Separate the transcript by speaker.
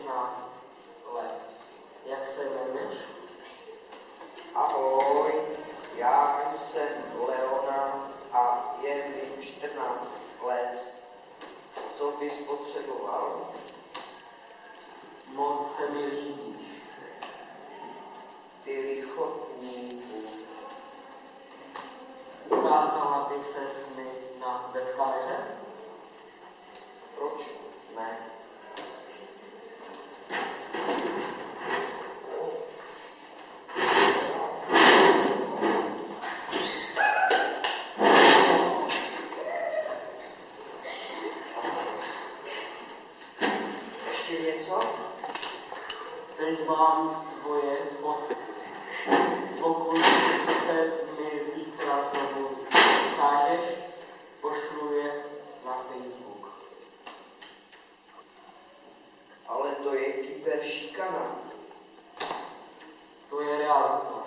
Speaker 1: 16 let. Jak se jmenuješ?
Speaker 2: Ahoj, já jsem Leona a je mi 14 let. Co bys potřeboval?
Speaker 1: Moc se mi líbíš.
Speaker 2: Ty lichotníku.
Speaker 1: Ukázala by ses mi na webkameře?
Speaker 2: Proč ne? Ještě něco?
Speaker 1: Teď mám tvoje fotky. Pokud se mi zítra znovu ukážeš, pošlu je na Facebook.
Speaker 2: Ale to je kyberšikana.
Speaker 1: To je realita.